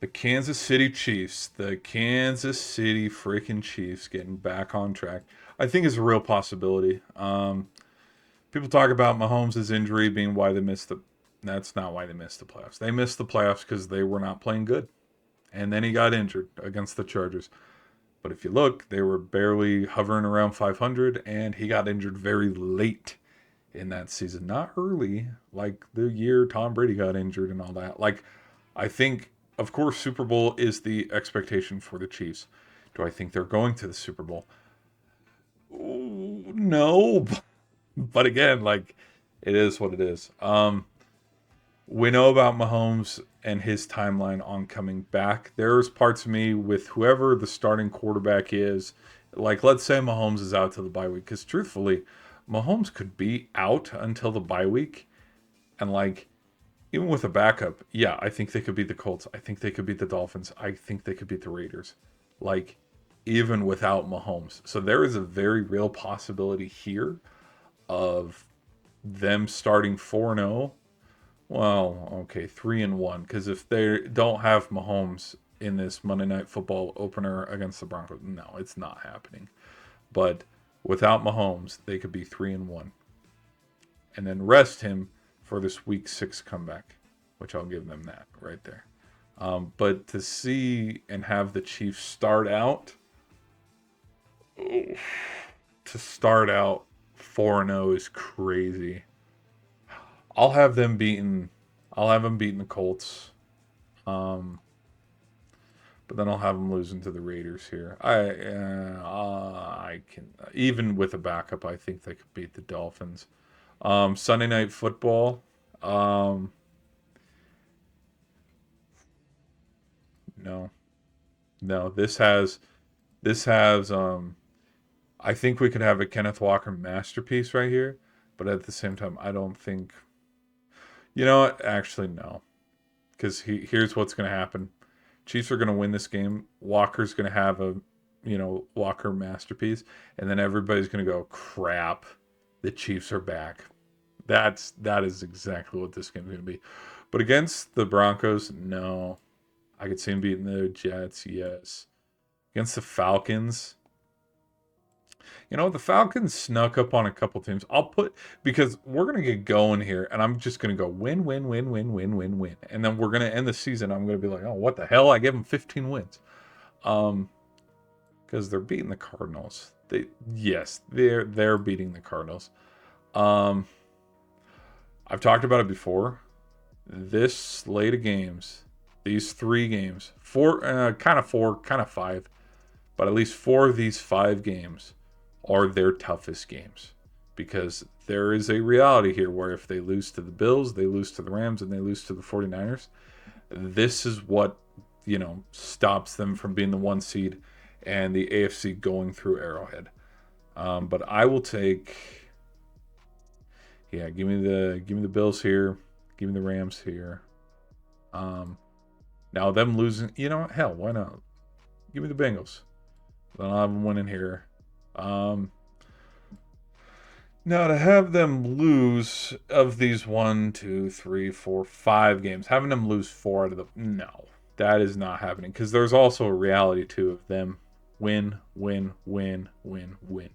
The Kansas City Chiefs, the Kansas City freaking Chiefs getting back on track, I think is a real possibility. People talk about Mahomes' injury being why they missed the. That's not why they missed the playoffs. They missed the playoffs because they were not playing good, and then he got injured against the Chargers. But if you look, they were barely hovering around 500, and he got injured very late in that season, not early, like the year Tom Brady got injured and all that. Like, I think, of course, Super Bowl is the expectation for the Chiefs. Do I think they're going to the Super Bowl? Ooh, no, but again, like, it is what it is. We know about Mahomes and his timeline on coming back. There's parts of me with whoever the starting quarterback is. Like, let's say Mahomes is out to the bye week, because truthfully, Mahomes could be out until the bye week, and like, even with a backup, yeah, I think they could beat the Colts. I think they could beat the Dolphins. I think they could beat the Raiders. Like, even without Mahomes. So there is a very real possibility here of them starting 4-0. Well, okay, 3-1. Because if they don't have Mahomes in this Monday Night Football opener against the Broncos, no, it's not happening. But without Mahomes, they could be 3-1, and then rest him for this Week 6 comeback, which I'll give them that right there. But to see and have the Chiefs start out, to start out 4-0 is crazy. I'll have them beating. I'll have them beating the Colts. Um, but then I'll have them losing to the Raiders here. I can, even with a backup, I think they could beat the Dolphins. Sunday Night Football. Um, no, no. This has. I think we could have a Kenneth Walker masterpiece right here, but at the same time, I don't think. You know what? Actually, no, because here's what's going to happen. Chiefs are going to win this game. Walker's going to have a, Walker masterpiece, and then everybody's going to go, crap, the Chiefs are back. That is exactly what this game's going to be. But against the Broncos, no. I could see him beating the Jets, yes. Against the Falcons, the Falcons snuck up on a couple teams. Because we're gonna get going here, and I'm just gonna go win, win, win, win, win, win, win, and then we're gonna end the season. I'm gonna be like, oh, what the hell? I gave them 15 wins, um, because they're beating the Cardinals. They're beating the Cardinals. Um, I've talked about it before. This slate of games, these 3 games, four, kind of five, but at least 4 of these 5 games are their toughest games, because there is a reality here where if they lose to the Bills, they lose to the Rams, and they lose to the 49ers, this is what, stops them from being the 1 seed and the AFC going through Arrowhead. But I will take, yeah, give me the Bills here, give me the Rams here. Now them losing, hell, why not? Give me the Bengals. Then I'll have them winning here. Um, Now to have them lose of these 1, 2, 3, 4, 5 games, having them lose 4 out of the that is not happening, because there's also a reality too of them win, win, win, win, win.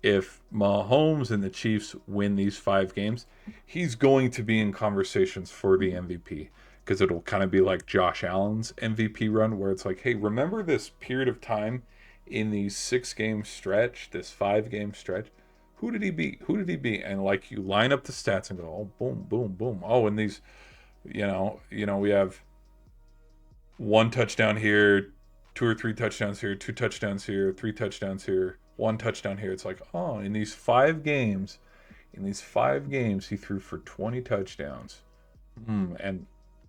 If Mahomes and the Chiefs win these 5 games, he's going to be in conversations for the MVP, because it'll kind of be like Josh Allen's MVP run, where it's like, hey, remember this period of time in these 6 game stretch, this 5 game stretch? Who did he beat? Who did he beat? And like, you line up the stats and go, oh, boom, boom, boom. Oh, and these, we have 1 touchdown here, 2 or 3 touchdowns here, 2 touchdowns here, 3 touchdowns here, 1 touchdown here. It's like, oh, in these 5 games, he threw for 20 touchdowns, and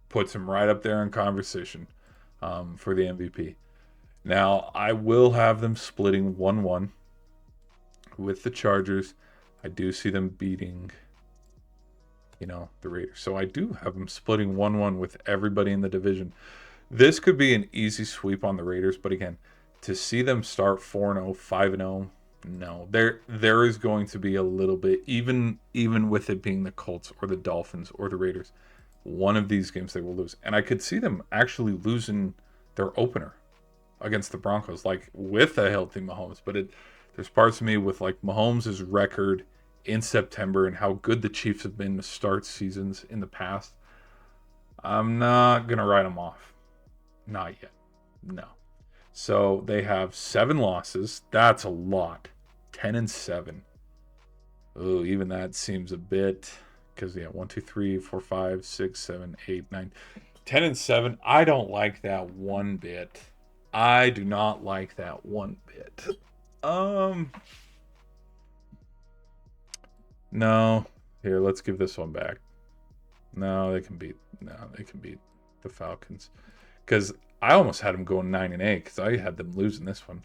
puts him right up there in conversation, for the MVP. Now, I will have them splitting 1-1 with the Chargers. I do see them beating, the Raiders. So I do have them splitting 1-1 with everybody in the division. This could be an easy sweep on the Raiders, but again, to see them start 4-0, 5-0, no. There is going to be a little bit, even with it being the Colts or the Dolphins or the Raiders, one of these games they will lose. And I could see them actually losing their opener against the Broncos, like with a healthy Mahomes. But there's parts of me with like Mahomes' record in September and how good the Chiefs have been to start seasons in the past. I'm not going to write them off. Not yet. No. So they have 7 losses. That's a lot. 10-7. Oh, even that seems a bit, because 1, 2, 3, 4, 5, 6, 7, 8, 9, 10-7. I don't like that one bit. I do not like that one bit. No. Here, let's give this one back. No, they can beat the Falcons. Because I almost had them going 9-8 because I had them losing this one.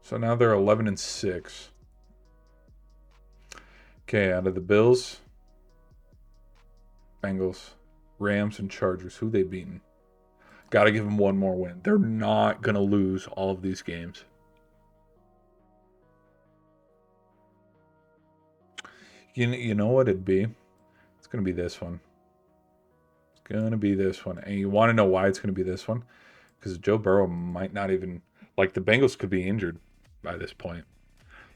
So now they're 11-6. Okay, out of the Bills, Bengals, Rams, and Chargers, who they beaten? Got to give them one more win. They're not going to lose all of these games. You know what it'd be? It's going to be this one. It's going to be this one. And you want to know why it's going to be this one? Because Joe Burrow might not even... Like, the Bengals could be injured by this point.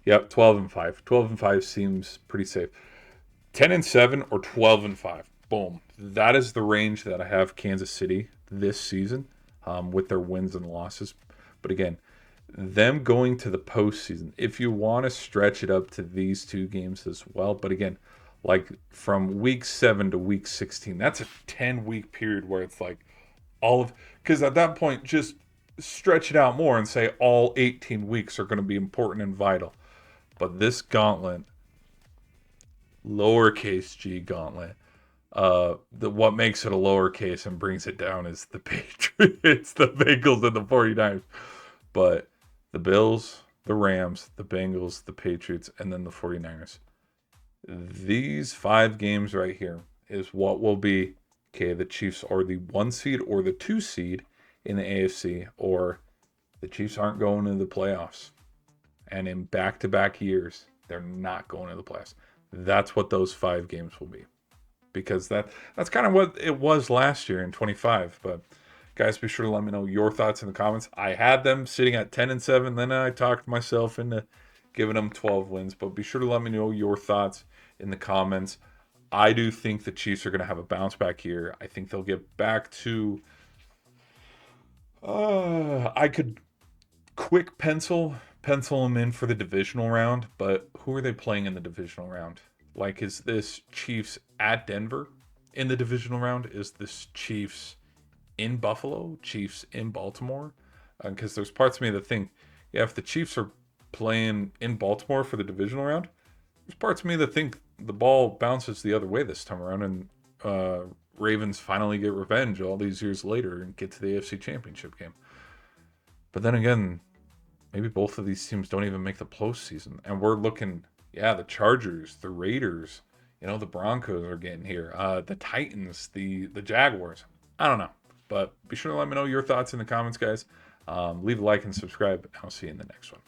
Yep, 12-5. 12-5 seems pretty safe. 10-7 or 12-5. Boom. That is the range that I have Kansas City this season, with their wins and losses. But again, them going to the postseason, if you want to stretch it up to these 2 games as well. But again, like from week 7 to week 16, that's a 10-week period where it's like because at that point, just stretch it out more and say all 18 weeks are going to be important and vital. But this gauntlet, lowercase g gauntlet, what makes it a lowercase and brings it down is the Patriots, the Bengals, and the 49ers. But the Bills, the Rams, the Bengals, the Patriots, and then the 49ers. These 5 games right here is what will be, okay, the Chiefs are the 1 seed or the 2 seed in the AFC, or the Chiefs aren't going into the playoffs. And in back-to-back years, they're not going to the playoffs. That's what those 5 games will be. Because that's kind of what it was last year in 25. But guys, be sure to let me know your thoughts in the comments. I had them sitting at 10-7, then I talked myself into giving them 12 wins. But be sure to let me know your thoughts in the comments. I do think the Chiefs are going to have a bounce back here. I think they'll get back to... I could quick pencil them in for the divisional round, but who are they playing in the divisional round? Like, is this Chiefs at Denver in the divisional round? Is this Chiefs in Buffalo? Chiefs in Baltimore? Because there's parts of me that think, yeah, if the Chiefs are playing in Baltimore for the divisional round, there's parts of me that think the ball bounces the other way this time around and Ravens finally get revenge all these years later and get to the AFC Championship game. But then again, maybe both of these teams don't even make the postseason. And we're looking, the Chargers, the Raiders, the Broncos are getting here. The Titans, the Jaguars. I don't know. But be sure to let me know your thoughts in the comments, guys. Leave a like and subscribe. I'll see you in the next one.